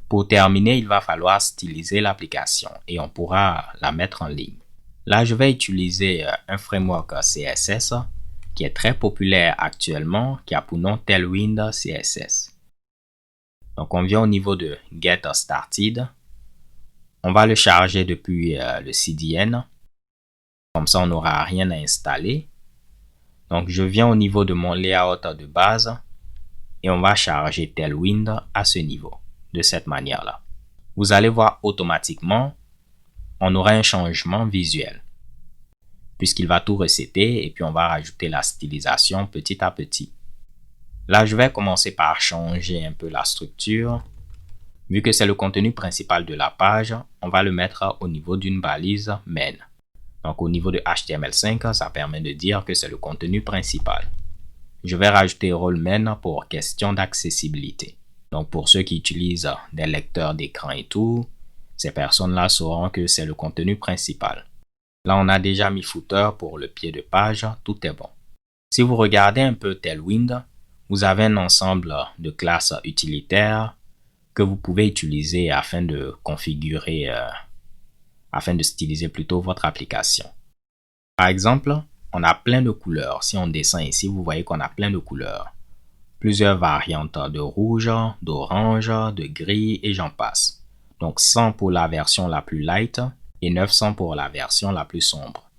Pour terminer, il va falloir styliser l'application et on pourra la mettre en ligne. Là, je vais utiliser un framework CSS qui est très populaire actuellement, qui a pour nom Tailwind CSS. Donc, on vient au niveau de Get Started. On va le charger depuis le CDN. Comme ça, on n'aura rien à installer. Donc, je viens au niveau de mon layout de base et on va charger Tailwind à ce niveau, de cette manière-là. Vous allez voir automatiquement, on aura un changement visuel puisqu'il va tout resetter et puis on va rajouter la stylisation petit à petit. Là, je vais commencer par changer un peu la structure. Vu que c'est le contenu principal de la page, on va le mettre au niveau d'une balise main. Donc, au niveau de HTML5, ça permet de dire que c'est le contenu principal. Je vais rajouter role main pour question d'accessibilité. Donc, pour ceux qui utilisent des lecteurs d'écran et tout, ces personnes-là sauront que c'est le contenu principal. Là, on a déjà mis footer pour le pied de page, tout est bon. Si vous regardez un peu Tailwind, vous avez un ensemble de classes utilitaires que vous pouvez utiliser afin de configurer, afin de styliser plutôt votre application. Par exemple, on a plein de couleurs. Si on descend ici, vous voyez qu'on a plein de couleurs. Plusieurs variantes de rouge, d'orange, de gris et j'en passe. Donc 100 pour la version la plus light et 900 pour la version la plus sombre.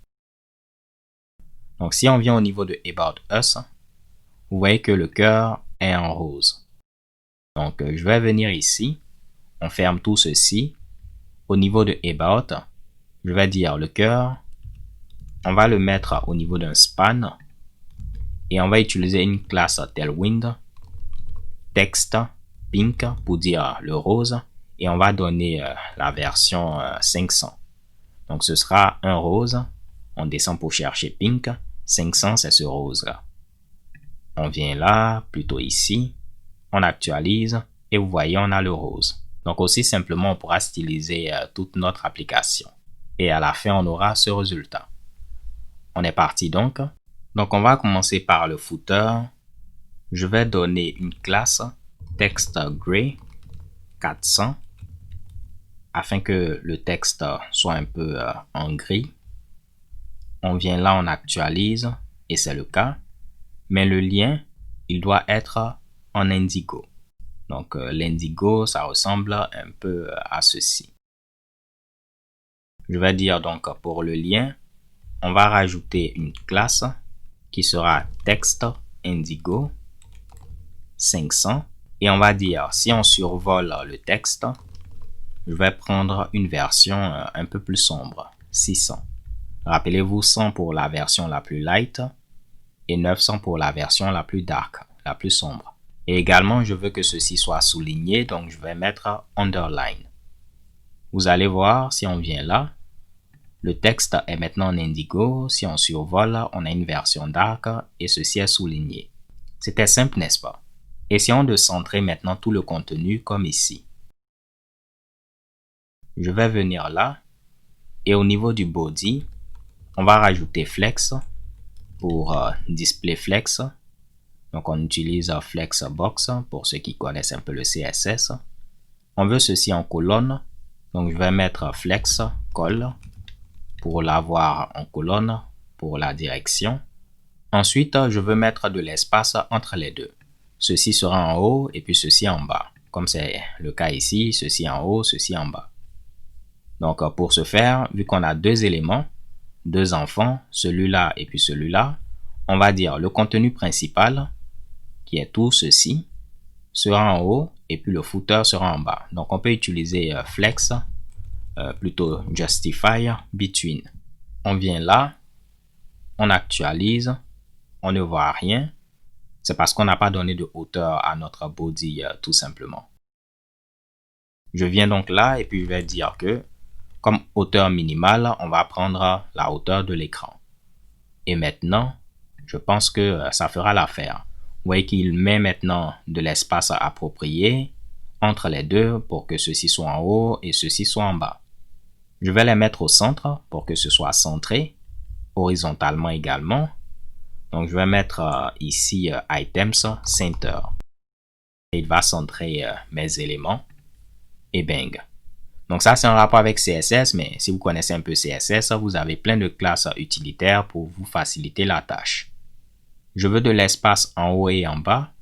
Donc si on vient au niveau de About Us, vous voyez que le cœur est en rose. Donc je vais venir ici, on ferme tout ceci. Au niveau de About, je vais dire le cœur, on va le mettre au niveau d'un span et on va utiliser une classe Tailwind, text, pink pour dire le rose et on va donner la version 500. Donc ce sera un rose, on descend pour chercher pink, 500 c'est ce rose là. On vient là, plutôt ici, on actualise et vous voyez on a le rose. Donc aussi simplement on pourra styliser toute notre application et à la fin on aura ce résultat. On est parti donc. Donc on va commencer par le footer. Je vais donner une classe text gray 400 afin que le texte soit un peu en gris. On vient là, on actualise et c'est le cas. Mais le lien, il doit être en indigo. Donc l'indigo, ça ressemble un peu à ceci. Je vais dire donc pour le lien, on va rajouter une classe qui sera text indigo 500 et on va dire si on survole le texte, je vais prendre une version un peu plus sombre, 600. Rappelez-vous 100 pour la version la plus light et 900 pour la version la plus dark, la plus sombre. Et également, je veux que ceci soit souligné, donc je vais mettre underline. Vous allez voir, si on vient là, le texte est maintenant en indigo. Si on survole, on a une version dark et ceci est souligné. C'était simple, n'est-ce pas? Essayons de centrer maintenant tout le contenu comme ici. Je vais venir là et au niveau du body, on va rajouter flex pour display flex. Donc on utilise flexbox pour ceux qui connaissent un peu le CSS. On veut ceci en colonne. Donc je vais mettre flex col pour l'avoir en colonne pour la direction. Ensuite, je veux mettre de l'espace entre les deux. Ceci sera en haut et puis ceci en bas. Comme c'est le cas ici, ceci en haut, ceci en bas. Donc pour ce faire, vu qu'on a deux éléments, deux enfants, celui-là et puis celui-là, on va dire le contenu principal, qui est tout ceci, sera en haut et puis le footer sera en bas. Donc on peut utiliser flex, plutôt justify between. On vient là, on actualise, on ne voit rien. C'est parce qu'on n'a pas donné de hauteur à notre body tout simplement. Je viens donc là et puis je vais dire que comme hauteur minimale, on va prendre la hauteur de l'écran. Et maintenant, je pense que ça fera l'affaire. Vous voyez qu'il met maintenant de l'espace approprié entre les deux pour que ceci soit en haut et ceci soit en bas. Je vais les mettre au centre pour que ce soit centré, horizontalement également. Donc je vais mettre ici Items Center. Et il va centrer mes éléments. et bang. Donc ça, c'est en rapport avec CSS, mais si vous connaissez un peu CSS, vous avez plein de classes utilitaires pour vous faciliter la tâche. Je veux de l'espace en haut et en bas.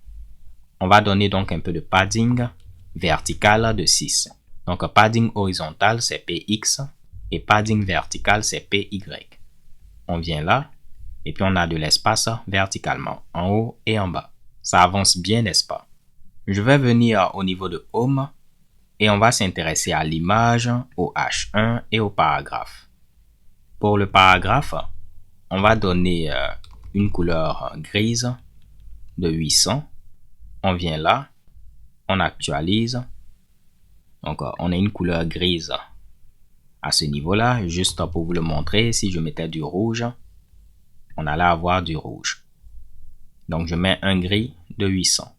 On va donner donc un peu de padding vertical de 6. Donc padding horizontal, c'est PX et padding vertical, c'est PY. On vient là et puis on a de l'espace verticalement en haut et en bas. Ça avance bien, n'est-ce pas? Je vais venir au niveau de Home et on va s'intéresser à l'image, au H1 et au paragraphe. Pour le paragraphe, on va donner une couleur grise de 800. On vient là, on actualise. Donc, on a une couleur grise à ce niveau-là. Juste pour vous le montrer, si je mettais du rouge, on allait avoir du rouge. Donc, je mets un gris de 800.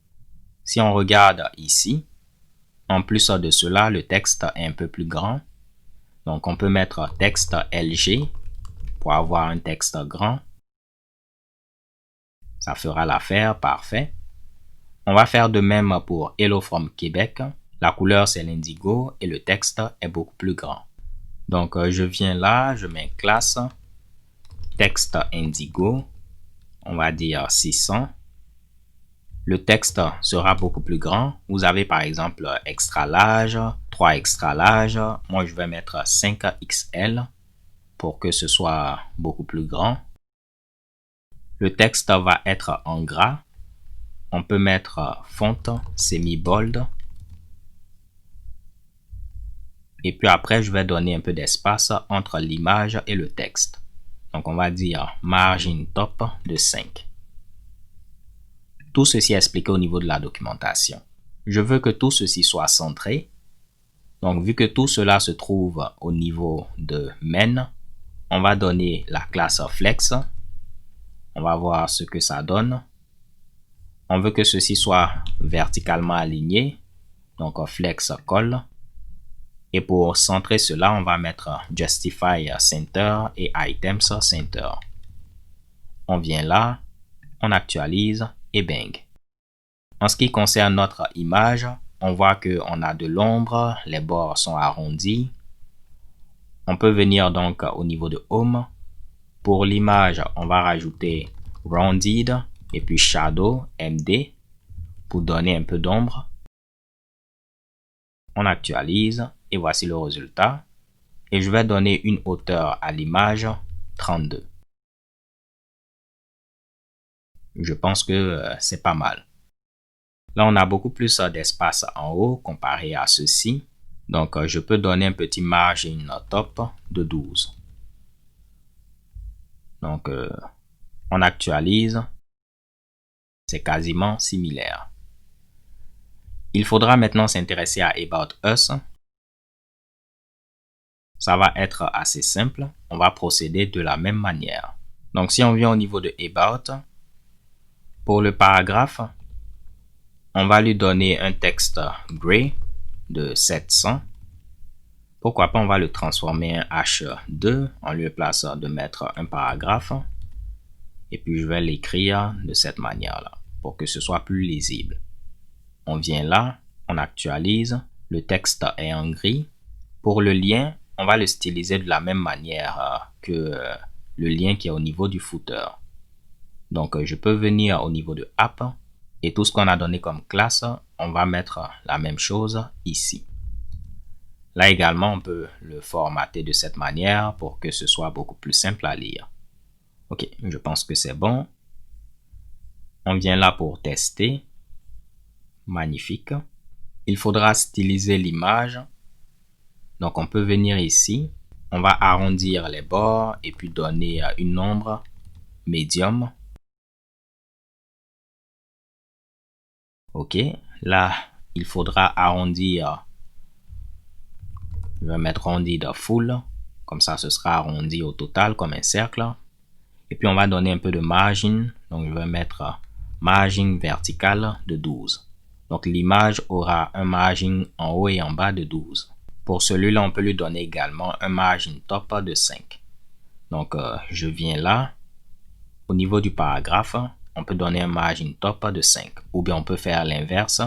Si on regarde ici, en plus de cela, le texte est un peu plus grand. Donc, on peut mettre texte LG pour avoir un texte grand. Ça fera l'affaire, parfait. On va faire de même pour Hello from Québec. La couleur, c'est l'indigo et le texte est beaucoup plus grand. Donc, je viens là, je mets classe, texte indigo. On va dire 600. Le texte sera beaucoup plus grand. Vous avez par exemple extra large, 3 extra large. Moi, je vais mettre 5XL pour que ce soit beaucoup plus grand. Le texte va être en gras. On peut mettre font semi-bold. Et puis après, je vais donner un peu d'espace entre l'image et le texte. Donc, on va dire margin top de 5. Tout ceci est expliqué au niveau de la documentation. Je veux que tout ceci soit centré. Donc, vu que tout cela se trouve au niveau de main, on va donner la classe flex. On va voir ce que ça donne. On veut que ceci soit verticalement aligné. Donc, flex colle. Et pour centrer cela, on va mettre justify center et items center. On vient là, on actualise et bang. En ce qui concerne notre image, on voit qu'on a de l'ombre, les bords sont arrondis. On peut venir donc au niveau de Home. Pour l'image, on va rajouter Rounded et puis Shadow MD pour donner un peu d'ombre. On actualise et voici le résultat. Et je vais donner une hauteur à l'image 32. Je pense que c'est pas mal. Là, on a beaucoup plus d'espace en haut comparé à ceci. Donc, je peux donner un petit margin top de 12. Donc, on actualise. C'est quasiment similaire. Il faudra maintenant s'intéresser à About Us. Ça va être assez simple. On va procéder de la même manière. Donc, si on vient au niveau de About, pour le paragraphe, on va lui donner un texte gray de 700. Pourquoi pas, on va le transformer en H2 en lieu place de mettre un paragraphe. Et puis, je vais l'écrire de cette manière-là pour que ce soit plus lisible. On vient là, on actualise. Le texte est en gris. Pour le lien, on va le styliser de la même manière que le lien qui est au niveau du footer. Donc, je peux venir au niveau de App et tout ce qu'on a donné comme classe, on va mettre la même chose ici. Là également, on peut le formater de cette manière pour que ce soit beaucoup plus simple à lire. Ok, je pense que c'est bon. On vient là pour tester. Magnifique. Il faudra styliser l'image. Donc, on peut venir ici. On va arrondir les bords et puis donner une ombre médium. Ok, là, il faudra arrondir. Je vais mettre arrondi de full. Comme ça, ce sera arrondi au total comme un cercle. Et puis, on va donner un peu de margin. Donc, je vais mettre margin vertical de 12. Donc, l'image aura un margin en haut et en bas de 12. Pour celui-là, on peut lui donner également un margin top de 5. Donc, je viens là. Au niveau du paragraphe, on peut donner un margin top de 5. Ou bien on peut faire l'inverse.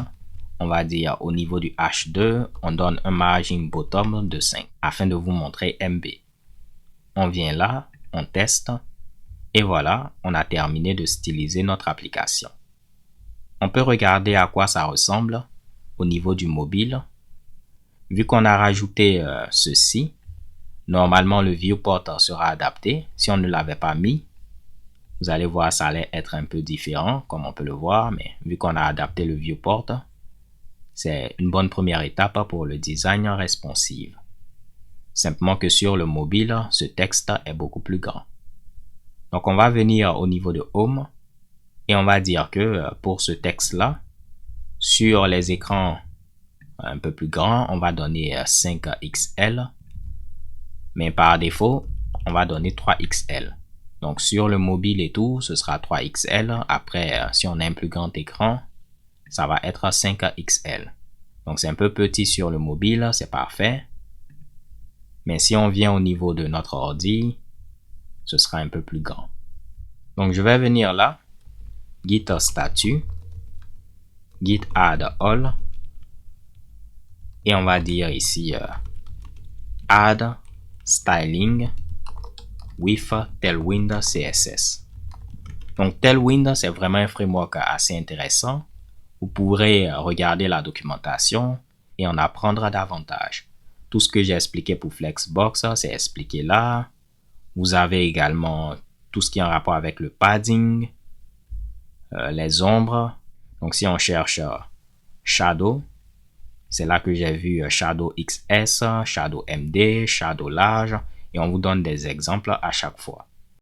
on va dire au niveau du H2, on donne un margin bottom de 5 afin de vous montrer MB. On vient là, on teste et voilà, on a terminé de styliser notre application. On peut regarder à quoi ça ressemble au niveau du mobile. Vu qu'on a rajouté ceci, normalement le viewport sera adapté. Si on ne l'avait pas mis, vous allez voir, ça allait être un peu différent, comme on peut le voir, mais vu qu'on a adapté le viewport, c'est une bonne première étape pour le design responsive. Simplement que sur le mobile, ce texte est beaucoup plus grand. Donc, on va venir au niveau de Home et on va dire que pour ce texte-là, sur les écrans un peu plus grands, on va donner 5XL, mais par défaut, on va donner 3XL. Donc, sur le mobile et tout, ce sera 3XL. Après, si on a un plus grand écran, ça va être 5XL. Donc, c'est un peu petit sur le mobile, c'est parfait. Mais si on vient au niveau de notre ordi, ce sera un peu plus grand. Donc, je vais venir là, Git statut, Git add all, et on va dire ici add styling with Tailwind CSS. Donc, Tailwind, c'est vraiment un framework assez intéressant. Vous pourrez regarder la documentation et en apprendre davantage. Tout ce que j'ai expliqué pour Flexbox, c'est expliqué là. Vous avez également tout ce qui est en rapport avec le padding, les ombres. Donc, si on cherche Shadow, c'est là que j'ai vu Shadow XS, Shadow MD, Shadow large, et on vous donne des exemples à chaque fois.